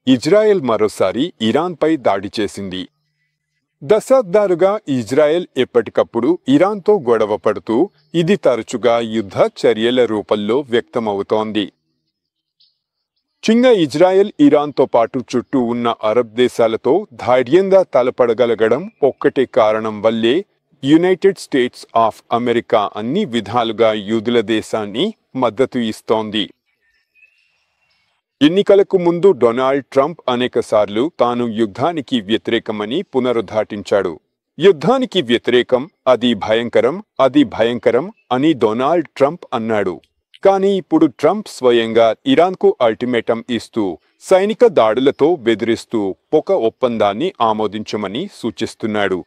Israel మరోసారి ఇరాన్పై దాడి చేసింది. దశాబ్దాలుగా ఇజ్రాయెల్ ఎప్పటికప్పుడు ఇరాన్తో గొడవ పడుతూ ఇది తరచుగా యుద్ధ చర్యల రూపంలో వ్యక్తమవుతోంది. ఇజ్రాయెల్ ఇరాన్తో పాటు చుట్టూ ఉన్న అరబ్ దేశాలతో ధైర్యంగా తలపడగలగడం ఒక్కటే కారణం వల్లే యునైటెడ్ స్టేట్స్ ఆఫ్ అమెరికా అన్ని విధాలుగా యూదుల దేశాన్ని మద్దతు ఇస్తోంది. ఎన్నికలకు ముందు డొనాల్డ్ ట్రంప్ అనేకసార్లు తాను యుద్ధానికి వ్యతిరేకమని పునరుద్ఘాటించాడు. యుద్ధానికి వ్యతిరేకం, అది భయంకరం అని డొనాల్డ్ ట్రంప్ అన్నాడు. కానీ ఇప్పుడు ట్రంప్ స్వయంగా ఇరాన్కు అల్టిమేటం ఇస్తూ సైనిక దాడులతో బెదిరిస్తూ ఒక ఒప్పందాన్ని ఆమోదించమని సూచిస్తున్నాడు.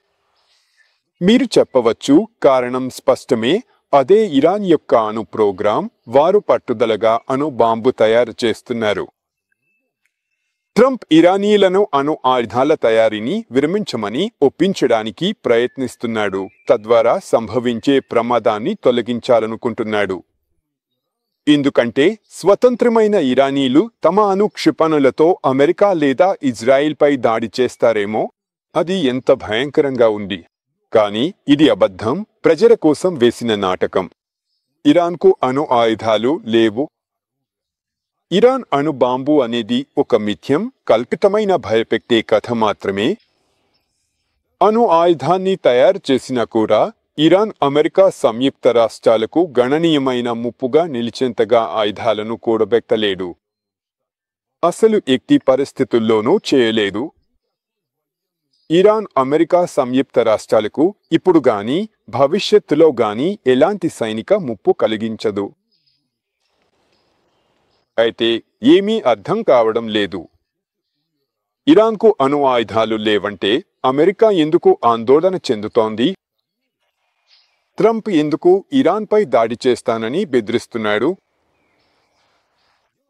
మీరు చెప్పవచ్చు, కారణం స్పష్టమే, అదే ఇరాన్ యొక్క అణు ప్రోగ్రాం. వారు పట్టుదలగా అణు బాంబు తయారు చేస్తున్నారు. ట్రంప్ ఇరానీలను అణు ఆయుధాల తయారీని విరమించమని ఒప్పించడానికి ప్రయత్నిస్తున్నాడు. తద్వారా సంభవించే ప్రమాదాన్ని తొలగించాలనుకుంటున్నాడు. ఎందుకంటే స్వతంత్రమైన ఇరానీలు తమ అణు క్షిపణులతో అమెరికా లేదా ఇజ్రాయిల్పై దాడి చేస్తారేమో. అది ఎంత భయంకరంగా ఉంది. కానీ ఇది అబద్ధం, ప్రజల కోసం వేసిన నాటకం. ఇరాన్కు అణు ఆయుధాలు లేవు. ఇరాన్ అణు బాంబు అనేది ఒక మిథ్యం, కల్పితమైన భయపెట్టే కథ మాత్రమే. అణు ఆయుధాన్ని తయారు చేసినా కూడా ఇరాన్ అమెరికా సంయుక్త రాష్ట్రాలకు గణనీయమైన ముప్పుగా నిలిచేంతగా ఆయుధాలను కూడబెట్టలేడు. అసలు ఎట్టి పరిస్థితుల్లోనూ చేయలేదు. ఇరాన్ అమెరికా సంయుక్త రాష్ట్రాలకు ఇప్పుడు గాని భవిష్యత్తులో గాని ఎలాంటి సైనిక ముప్పు కలిగించదు. అయితే ఏమీ అర్థం కావడం లేదు. ఇరాన్కు అణు ఆయుధాలు లేవంటే అమెరికా ఎందుకు ఆందోళన చెందుతోంది? ట్రంప్ ఎందుకు ఇరాన్పై దాడి చేస్తానని బెదిరిస్తున్నాడు?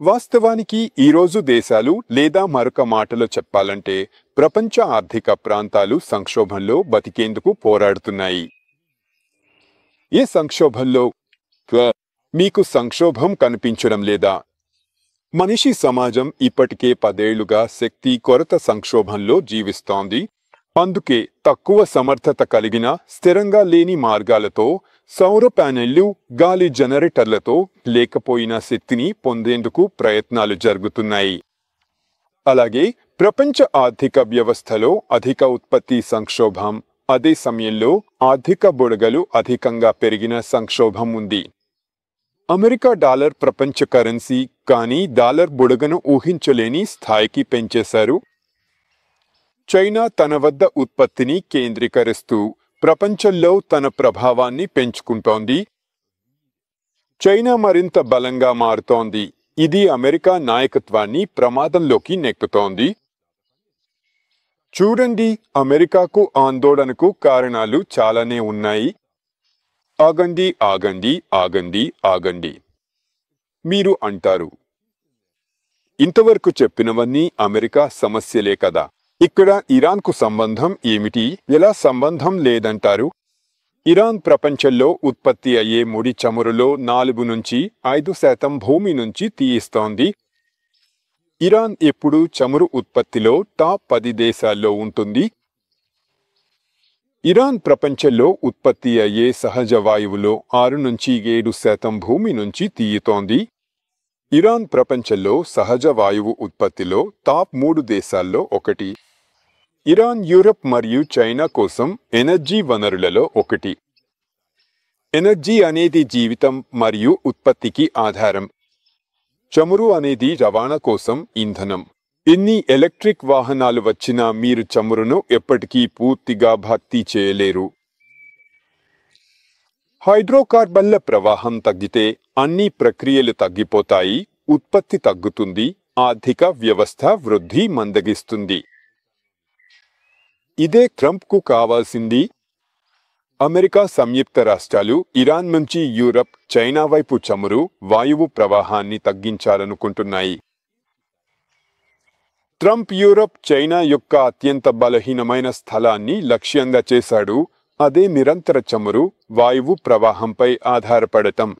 వాస్తవానికి ఈరోజు దేశాలు, లేదా మరొక మాటలో చెప్పాలంటే ప్రపంచ ఆర్థిక ప్రాంతాలు సంక్షోభంలో బతికేందుకు పోరాడుతున్నాయి. ఏ సంక్షోభంలో? మీకు సంక్షోభం కనిపించడం లేదా? మనిషి సమాజం ఇప్పటికే 10 ఏళ్లుగా శక్తి కొరత సంక్షోభంలో జీవిస్తోంది. అందుకే తక్కువ సమర్థత కలిగిన, స్థిరంగా లేని మార్గాలతో, సౌర ప్యానెళ్లు, గాలి జనరేటర్లతో లేకపోయిన శక్తిని పొందేందుకు ప్రయత్నాలు జరుగుతున్నాయి. అలాగే ప్రపంచ ఆర్థిక వ్యవస్థలో అధిక ఉత్పత్తి సంక్షోభం, అదే సమయంలో ఆర్థిక బుడగలు అధికంగా పెరిగిన సంక్షోభం ఉంది. అమెరికా డాలర్ ప్రపంచ కరెన్సీ, కానీ డాలర్ బుడగను ఊహించలేని స్థాయికి పెంచేశారు. చైనా తన వద్ద ఉత్పత్తిని కేంద్రీకరిస్తూ ప్రపంచంలో తన ప్రభావాన్ని పెంచుకుంటోంది. చైనా మరింత బలంగా మారుతోంది. ఇది అమెరికా నాయకత్వాన్ని ప్రమాదంలోకి నెక్కుతోంది. చూడండి, అమెరికాకు ఆందోళనకు కారణాలు చాలానే ఉన్నాయి. ఆగండి మీరు అంటారు. ఇంతవరకు చెప్పినవన్నీ అమెరికా సమస్యలే కదా. ఇక్కడ ఇరాన్కు సంబంధం ఏమిటి? ఎలా సంబంధం లేదంటారు? ఇరాన్ ప్రపంచంలో ఉత్పత్తి అయ్యే ముడి చమురులో 4 నుంచి 5% భూమి నుంచి తీయిస్తోంది. ఇరాన్ ఎప్పుడూ చమురు ఉత్పత్తిలో టాప్ 10 దేశాల్లో ఉంటుంది. ఇరాన్ ప్రపంచంలో ఉత్పత్తి అయ్యే సహజ వాయువులో 6 నుంచి 7% భూమి నుంచి తీయుతోంది. ఇరాన్ ప్రపంచంలో సహజ వాయువు ఉత్పత్తిలో టాప్ 3 దేశాల్లో ఒకటి. ఇరాన్ యూరప్ మరియు చైనా కోసం ఎనర్జీ వనరులలో ఒకటి. ఎనర్జీ అనేది జీవితం మరియు ఉత్పత్తికి ఆధారం. చమురు అనేది రవాణా కోసం ఇంధనం. ఎన్ని ఎలక్ట్రిక్ వాహనాలు వచ్చినా మీరు చమురును ఎప్పటికీ పూర్తిగా భర్తీ చేయలేరు. హైడ్రోకార్బన్ల ప్రవాహం తగ్గితే అన్ని ప్రక్రియలు తగ్గిపోతాయి, ఉత్పత్తి తగ్గుతుంది, ఆర్థిక వ్యవస్థ వృద్ధి మందగిస్తుంది. ఇదే ట్రంప్కు కావాల్సింది. అమెరికా సంయుక్త రాష్ట్రాలు ఇరాన్ నుంచి యూరప్, చైనా వైపు చమురు, వాయువు ప్రవాహాన్ని తగ్గించాలనుకుంటున్నాయి. ట్రంప్ యూరప్, చైనా యొక్క అత్యంత బలహీనమైన స్థలాన్ని లక్ష్యంగా చేశాడు. అదే నిరంతర చమురు, వాయువు ప్రవాహంపై ఆధారపడటం.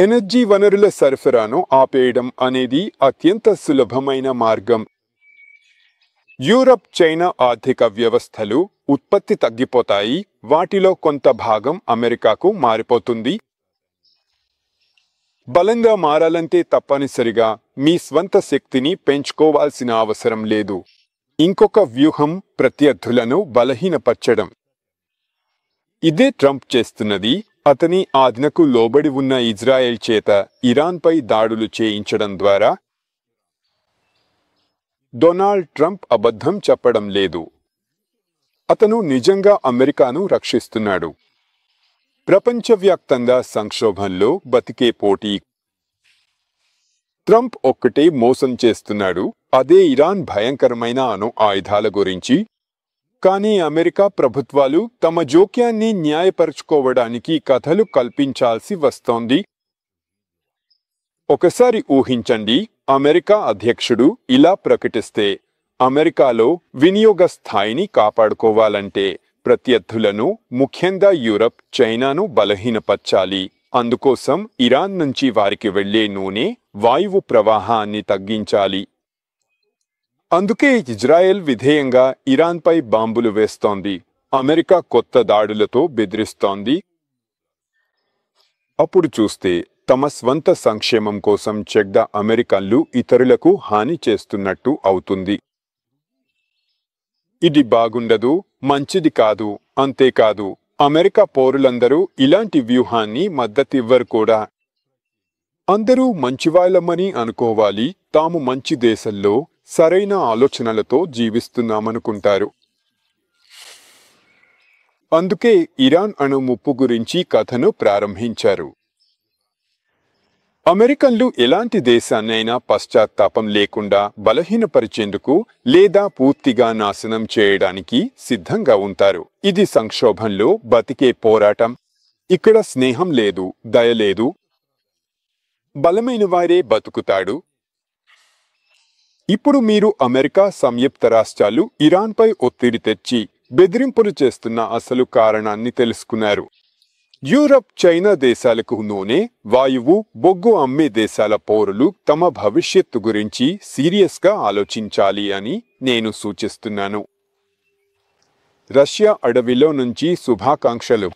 ఎనర్జీ వనరుల సరఫరాను ఆపేయడం అనేది అత్యంత సులభమైన మార్గం. యూరప్, చైనా ఆర్థిక వ్యవస్థలు ఉత్పత్తి తగ్గిపోతాయి. వాటిలో కొంత భాగం అమెరికాకు మారిపోతుంది. బలంగా మారాలంటే తప్పనిసరిగా మీ స్వంత శక్తిని పెంచుకోవాల్సిన అవసరం లేదు. ఇంకొక వ్యూహం ప్రత్యర్థులను బలహీనపరచడం. ఇదే ట్రంప్ చేస్తున్నది. అతని ఆజ్ఞకు లోబడి ఉన్న ఇజ్రాయెల్ చేత ఇరాన్పై దాడులు చేయించడం ద్వారా. డొనాల్డ్ ట్రంప్ అబద్ధం చెప్పడం లేదు. అతను నిజంగా అమెరికాను రక్షిస్తున్నాడు. ప్రపంచవ్యాప్తంగా సంక్షోభంలో బతికే పోటీ. ట్రంప్ ఒక్కటే మోసం చేస్తున్నాడు, అదే ఇరాన్ భయంకరమైన అణు ఆయుధాల గురించి. కానీ అమెరికా ప్రభుత్వాలు తమ జోక్యాన్ని న్యాయపరుచుకోవడానికి కథలు కల్పించాల్సి వస్తోంది. ఒకసారి ఊహించండి, అమెరికా అధ్యక్షుడు ఇలా ప్రకటిస్తే, అమెరికాలో వినియోగ స్థాయిని కాపాడుకోవాలంటే ప్రత్యర్థులను, ముఖ్యంగా యూరప్, చైనాను బలహీనపరచాలి. అందుకోసం ఇరాన్ నుంచి వారికి వెళ్లే నూనె, వాయువు ప్రవాహాన్ని తగ్గించాలి. అందుకే ఇజ్రాయెల్ విధేయంగా ఇరాన్పై బాంబులు వేస్తోంది. అమెరికా కొత్త దాడులతో బెదిరిస్తోంది. అప్పుడు చూస్తే తమ స్వంత సంక్షేమం కోసం చెడ్డ అమెరికన్లు ఇతరులకు హాని చేస్తున్నట్టు అవుతుంది. ఇది బాగుండదు, మంచిది కాదు. అంతేకాదు, అమెరికా పౌరులందరూ ఇలాంటి వ్యూహాన్ని మద్దతివ్వరు కూడా. అందరూ మంచివాళ్లమని అనుకోవాలి. తాము మంచి దేశంలో సరైన ఆలోచనలతో జీవిస్తున్నామనుకుంటారు. అందుకే ఇరాన్ అణు ముప్పు గురించి కథను ప్రారంభించారు. అమెరికన్లు ఎలాంటి దేశాన్నైనా పశ్చాత్తాపం లేకుండా బలహీనపరిచేందుకు లేదా పూర్తిగా నాశనం చేయడానికి సిద్ధంగా ఉంటారు. ఇది సంక్షోభంలో బతికే పోరాటం. ఇక్కడ స్నేహం లేదు, దయ లేదు. బలమైన వారే బతుకుతాడు. ఇప్పుడు మీరు అమెరికా, సంయుక్త రాష్ట్రాలు ఇరాన్పై ఒత్తిడి తెచ్చి బెదిరింపులు చేస్తున్న అసలు కారణాన్ని తెలుసుకున్నారు. యూరప్, చైనా దేశాలకు నూనె, వాయువు, బొగ్గు అమ్మే దేశాల పౌరులు తమ భవిష్యత్తు గురించి సీరియస్గా ఆలోచించాలి అని నేను సూచిస్తున్నాను. రష్యా అడవిలో నుంచి శుభాకాంక్షలు.